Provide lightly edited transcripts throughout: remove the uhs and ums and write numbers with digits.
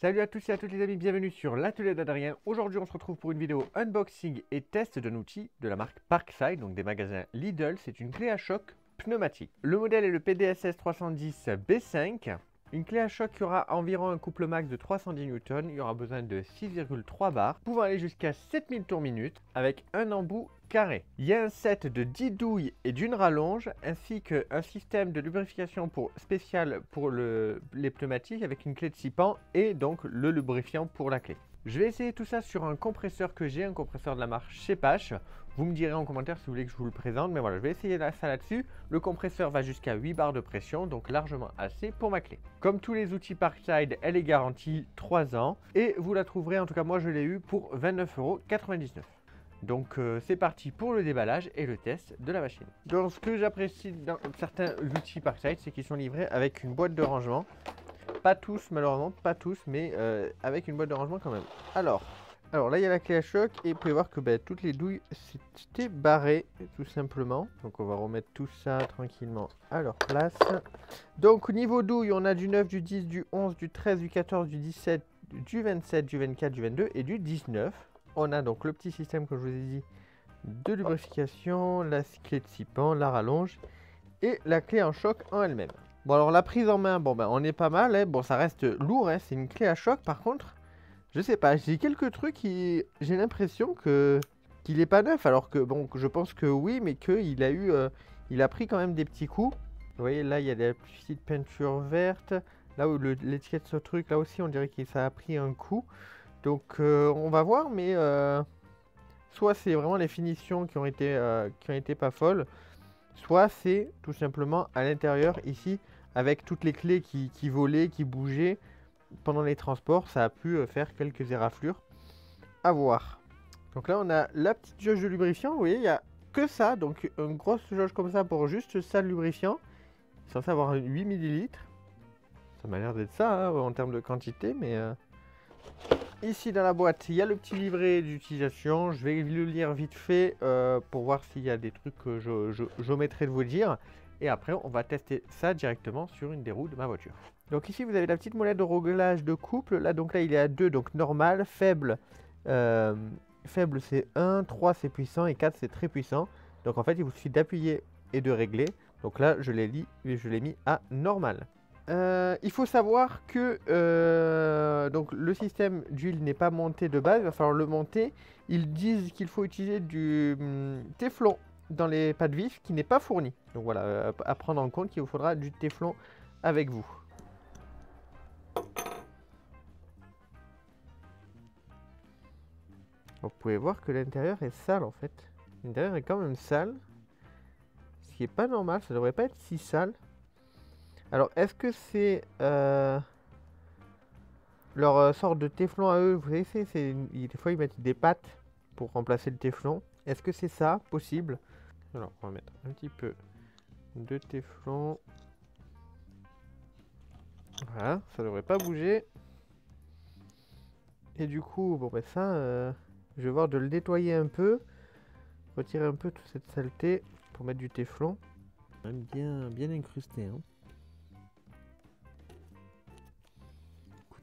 Salut à tous et à toutes les amis, bienvenue sur l'atelier d'Adrien. Aujourd'hui on se retrouve pour une vidéo unboxing et test d'un outil de la marque Parkside, donc des magasins Lidl. C'est une clé à choc pneumatique. Le modèle est le PDSS 310 B5. Une clé à choc qui aura environ un couple max de 310 Newton. Il y aura besoin de 6,3 bars, pouvant aller jusqu'à 7000 tours minute avec un embout carré. Il y a un set de 10 douilles et d'une rallonge, ainsi qu'un système de lubrification spécial pour les pneumatiques avec une clé de 6 pans et donc le lubrifiant pour la clé. Je vais essayer tout ça sur un compresseur que j'ai, un compresseur de la marque Shepash. Vous me direz en commentaire si vous voulez que je vous le présente, mais voilà, je vais essayer ça là-dessus. Le compresseur va jusqu'à 8 bars de pression, donc largement assez pour ma clé. Comme tous les outils Parkside, elle est garantie 3 ans et vous la trouverez, en tout cas moi je l'ai eu pour 29,99 €. Donc c'est parti pour le déballage et le test de la machine. Donc ce que j'apprécie dans certains outils Parkside, c'est qu'ils sont livrés avec une boîte de rangement. Pas tous malheureusement, pas tous, mais avec une boîte de rangement quand même. Alors là il y a la clé à choc et vous pouvez voir que toutes les douilles c'était barré tout simplement. Donc on va remettre tout ça tranquillement à leur place. Donc au niveau douille on a du 9, du 10, du 11, du 13, du 14, du 17, du 27, du 24, du 22 et du 19. On a donc le petit système comme je vous ai dit de lubrification, la clé de 6 pans, la rallonge et la clé en choc en elle-même. Bon alors la prise en main, on est pas mal, hein. Bon ça reste lourd, hein. C'est une clé à choc par contre, je sais pas, j'ai quelques trucs qui, j'ai l'impression qu'il est pas neuf, alors que bon je pense que oui, mais qu'il a eu, il a pris quand même des petits coups. Vous voyez là il y a des petites peintures vertes, là où l'étiquette de ce truc là aussi on dirait que ça a pris un coup. Donc on va voir, mais soit c'est vraiment les finitions qui ont été pas folles, soit c'est tout simplement à l'intérieur ici, avec toutes les clés qui volaient, qui bougeaient pendant les transports, ça a pu faire quelques éraflures. À voir. Donc là on a la petite jauge de lubrifiant, vous voyez, il n'y a que ça, donc une grosse jauge comme ça pour juste ça de lubrifiant. C'est censé avoir 8 ml. Ça m'a l'air d'être ça hein, en termes de quantité, mais... Ici dans la boîte, il y a le petit livret d'utilisation. Je vais le lire vite fait pour voir s'il y a des trucs que j'omettrai de vous dire. Et après, on va tester ça directement sur une des roues de ma voiture. Donc ici, vous avez la petite molette de réglage de couple. Là, donc là, il est à 2, donc normal, faible. Faible, c'est 1, 3, c'est puissant et 4, c'est très puissant. Donc en fait, il vous suffit d'appuyer et de régler. Donc là, je l'ai mis à normal. Il faut savoir que donc le système d'huile n'est pas monté de base, il va falloir le monter. Ils disent qu'il faut utiliser du téflon dans les pattes vifs qui n'est pas fourni. Donc voilà, à prendre en compte qu'il vous faudra du téflon avec vous. Vous pouvez voir que l'intérieur est sale en fait. L'intérieur est quand même sale. Ce qui n'est pas normal, ça devrait pas être si sale. Alors, est-ce que c'est leur sorte de téflon à eux? Vous savez, des fois ils mettent des pâtes pour remplacer le téflon. Est-ce que c'est ça possible? Alors, on va mettre un petit peu de téflon. Voilà, ça devrait pas bouger. Et du coup, bon ben ça, je vais voir de le nettoyer un peu. Retirer un peu toute cette saleté pour mettre du téflon. Bien incrusté, hein.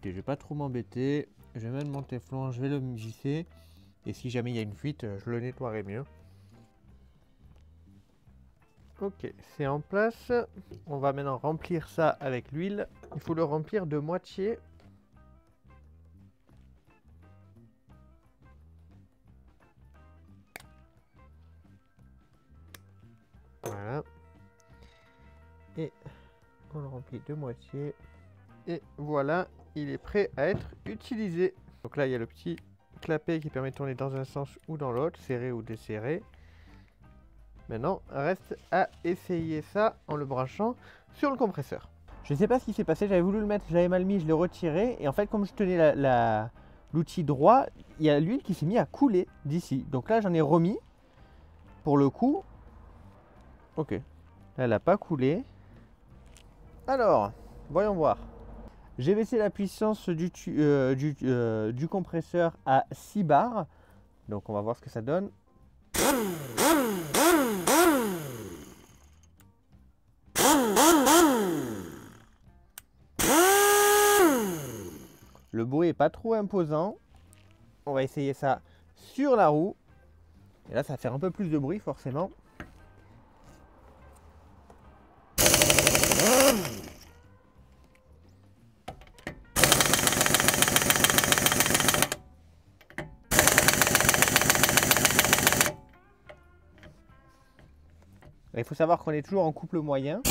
Je vais pas trop m'embêter, je vais mettre mon téflon, je vais le visser et si jamais il y a une fuite, je le nettoierai mieux. Ok, c'est en place. On va maintenant remplir ça avec l'huile. Il faut le remplir de moitié. Voilà. Et on le remplit de moitié. Et voilà. Il est prêt à être utilisé. Donc là, il y a le petit clapet qui permet de tourner dans un sens ou dans l'autre, serré ou desserré. Maintenant, reste à essayer ça en le branchant sur le compresseur. Je ne sais pas ce qui s'est passé, j'avais voulu le mettre, j'avais mal mis, je l'ai retiré. Et en fait, comme je tenais l'outil droit, il y a l'huile qui s'est mise à couler d'ici. Donc là, j'en ai remis. Pour le coup, ok. Là, elle n'a pas coulé. Alors, voyons voir. J'ai baissé la puissance du compresseur à 6 bars. Donc on va voir ce que ça donne. le bruit est pas trop imposant. On va essayer ça sur la roue. Et là, ça va faire un peu plus de bruit forcément. Il faut savoir qu'on est toujours en couple moyen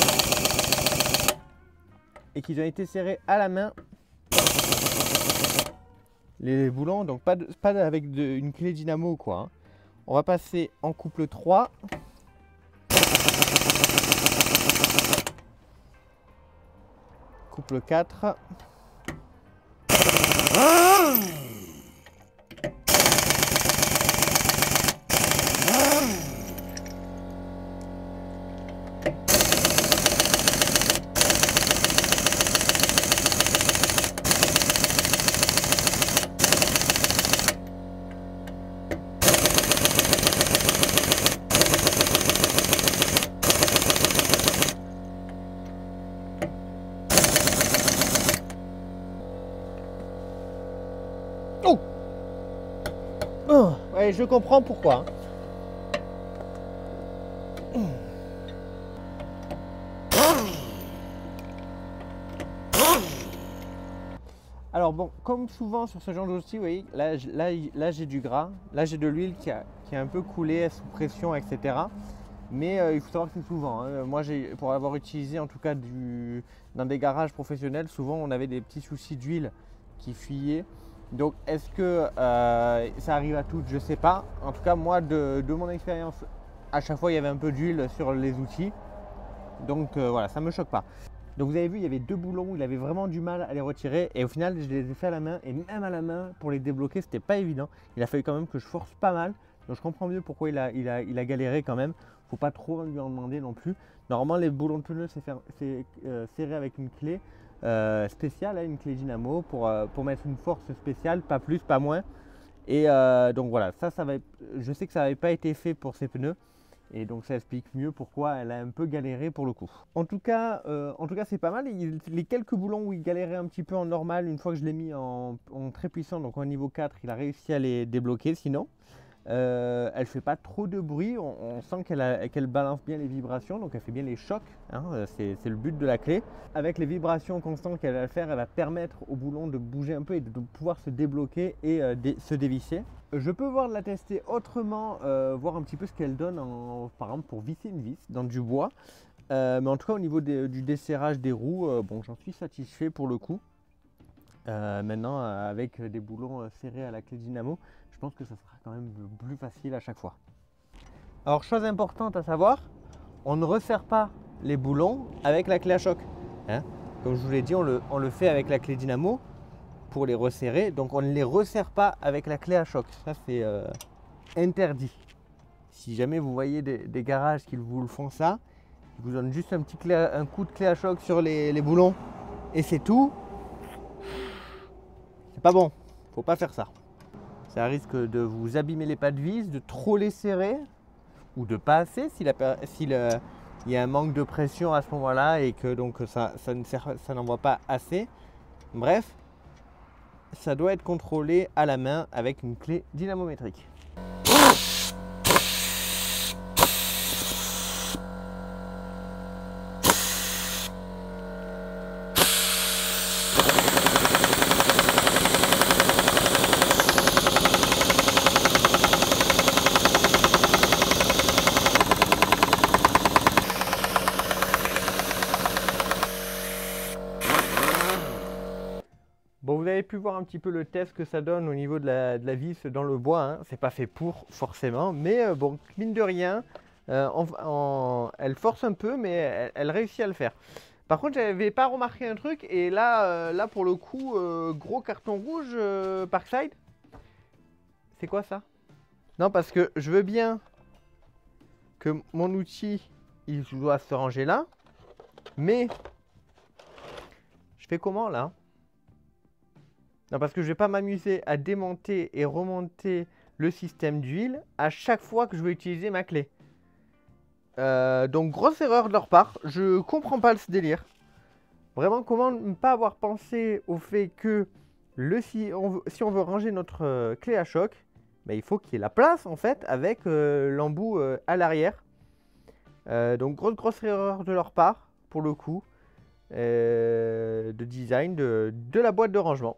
et qu'ils ont été serrés à la main, les boulons, donc pas avec une clé dynamo quoi. Hein. On va passer en couple 3. Couple 4. Oh! Oh! Ouais, je comprends pourquoi. Alors bon, comme souvent sur ce genre d'outil, vous voyez, là j'ai du gras, là j'ai de l'huile qui a un peu coulé sous pression, etc. Mais il faut savoir que c'est souvent. Hein. Moi, pour avoir utilisé en tout cas dans des garages professionnels, souvent on avait des petits soucis d'huile qui fuyaient. Donc est-ce que ça arrive à toutes? Je ne sais pas. En tout cas, moi, de mon expérience, à chaque fois il y avait un peu d'huile sur les outils. Donc voilà, ça ne me choque pas. Donc vous avez vu, il y avait 2 boulons où il avait vraiment du mal à les retirer. Et au final, je les ai fait à la main. Et même à la main, pour les débloquer, c'était pas évident. Il a fallu quand même que je force pas mal. Donc je comprends mieux pourquoi il a galéré quand même. Faut pas trop lui en demander non plus. Normalement, les boulons de pneus, c'est serré avec une clé spéciale, hein, une clé dynamo pour mettre une force spéciale, pas plus, pas moins. Et donc voilà, je sais que ça n'avait pas été fait pour ces pneus. Et donc ça explique mieux pourquoi elle a un peu galéré pour le coup. En tout cas c'est pas mal. Les quelques boulons où il galérait un petit peu en normal, une fois que je l'ai mis en très puissant, donc en niveau 4, il a réussi à les débloquer. Sinon, elle fait pas trop de bruit. On sent qu'elle balance bien les vibrations, donc elle fait bien les chocs. Hein, c'est le but de la clé. Avec les vibrations constantes qu'elle va faire, elle va permettre au boulon de bouger un peu et de pouvoir se débloquer et se dévisser. Je peux voir la tester autrement, voir un petit peu ce qu'elle donne par exemple pour visser une vis dans du bois. Mais en tout cas au niveau du desserrage des roues, bon, j'en suis satisfait pour le coup. Maintenant avec des boulons serrés à la clé dynamo, je pense que ça sera quand même plus facile à chaque fois. Alors chose importante à savoir, on ne resserre pas les boulons avec la clé à choc. Hein. Comme je vous l'ai dit, on le fait avec la clé dynamo pour les resserrer, donc on ne les resserre pas avec la clé à choc. Ça c'est interdit. Si jamais vous voyez des garages qui vous le font ça, ils vous donnent juste un coup de clé à choc sur les boulons et c'est tout. C'est pas bon, faut pas faire ça. Ça risque de vous abîmer les pas de vis, de trop les serrer ou de pas assez s'il y a un manque de pression à ce moment-là et que donc ça n'envoie pas assez. Bref, ça doit être contrôlé à la main avec une clé dynamométrique. Bon, vous avez pu voir un petit peu le test que ça donne au niveau de la vis dans le bois. Hein. C'est pas fait pour forcément, mais bon, mine de rien, elle force un peu, mais elle réussit à le faire. Par contre, j'avais pas remarqué un truc, et là pour le coup, gros carton rouge, Parkside. C'est quoi ça? Non, parce que je veux bien que mon outil, il doit se ranger là, mais je fais comment là? Non, parce que je ne vais pas m'amuser à démonter et remonter le système d'huile à chaque fois que je vais utiliser ma clé. Donc grosse erreur de leur part, je comprends pas ce délire. Vraiment, comment ne pas avoir pensé au fait que si on veut ranger notre clé à choc, bah, il faut qu'il y ait la place en fait avec l'embout à l'arrière. Donc grosse erreur de leur part pour le coup de design de la boîte de rangement.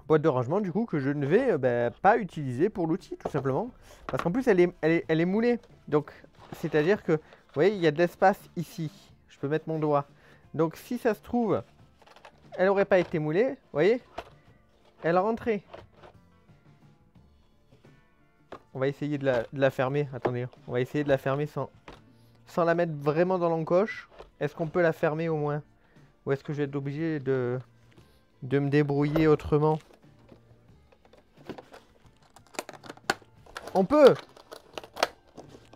Boîte de rangement du coup que je ne vais pas utiliser pour l'outil tout simplement parce qu'en plus elle est moulée. Donc c'est à dire que vous voyez il y a de l'espace ici, je peux mettre mon doigt. Donc si ça se trouve elle n'aurait pas été moulée, vous voyez, elle rentrait. On va essayer de la fermer, attendez, on va essayer de la fermer sans la mettre vraiment dans l'encoche. Est-ce qu'on peut la fermer au moins? Ou est-ce que je vais être obligé de me débrouiller autrement? On peut!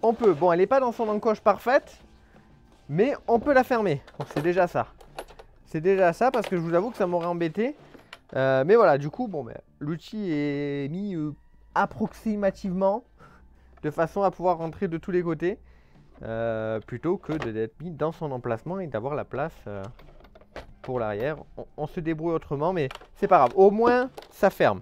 On peut. Bon, elle n'est pas dans son encoche parfaite, mais on peut la fermer. Donc c'est déjà ça. C'est déjà ça parce que je vous avoue que ça m'aurait embêté. Mais voilà, du coup, bon, l'outil est mis approximativement de façon à pouvoir rentrer de tous les côtés plutôt que d'être mis dans son emplacement et d'avoir la place pour l'arrière. On se débrouille autrement, mais c'est pas grave. Au moins, ça ferme.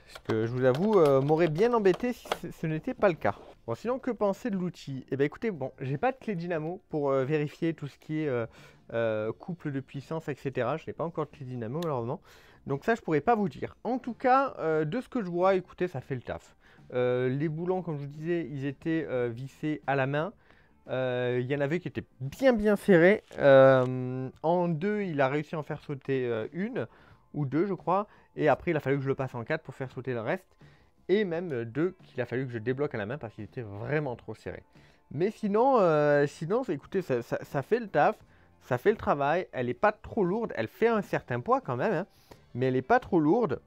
Ce que je vous avoue m'aurait bien embêté si ce n'était pas le cas. Bon, sinon, que penser de l'outil? Eh bien, écoutez, bon, j'ai pas de clé dynamo pour vérifier tout ce qui est couple de puissance, etc. Je n'ai pas encore de clé dynamo, malheureusement. Donc ça, je pourrais pas vous dire. En tout cas, de ce que je vois, écoutez, ça fait le taf. Les boulons, comme je vous disais, ils étaient vissés à la main. Il y en avait qui étaient bien serrés. En deux, il a réussi à en faire sauter une ou deux, je crois. Et après, il a fallu que je le passe en 4 pour faire sauter le reste. Et même deux qu'il a fallu que je débloque à la main parce qu'il était vraiment trop serré. Mais sinon, écoutez, ça fait le taf, ça fait le travail. Elle n'est pas trop lourde, elle fait un certain poids quand même, hein, mais elle n'est pas trop lourde.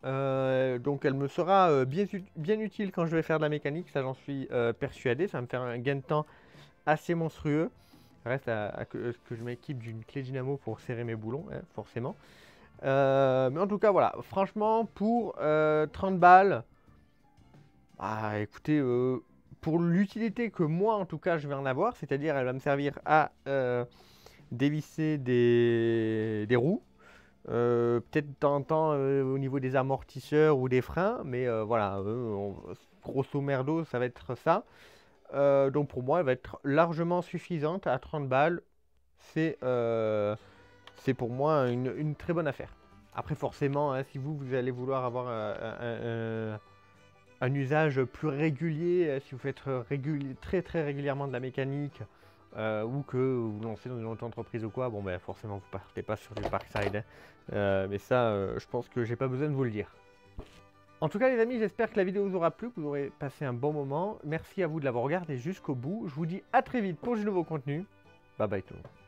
Donc elle me sera bien utile quand je vais faire de la mécanique, ça j'en suis persuadé. Ça va me faire un gain de temps assez monstrueux. Reste à que je m'équipe d'une clé dynamo pour serrer mes boulons, hein, forcément. Mais en tout cas, voilà, franchement, pour 30 balles, écoutez, pour l'utilité que moi, en tout cas, je vais en avoir, c'est-à-dire elle va me servir à dévisser des roues, peut-être de temps en temps au niveau des amortisseurs ou des freins, mais voilà, grosso merdo, ça va être ça. Donc pour moi, elle va être largement suffisante à 30 balles. C'est pour moi une très bonne affaire. Après forcément, hein, si vous allez vouloir avoir un usage plus régulier, si vous faites très régulièrement de la mécanique ou que vous vous lancez dans une auto-entreprise ou quoi, bon ben forcément vous partez pas sur du Parkside. Hein. Mais ça, je pense que j'ai pas besoin de vous le dire. En tout cas les amis, j'espère que la vidéo vous aura plu, que vous aurez passé un bon moment. Merci à vous de l'avoir regardé jusqu'au bout. Je vous dis à très vite pour du nouveau contenu. Bye bye tout le monde.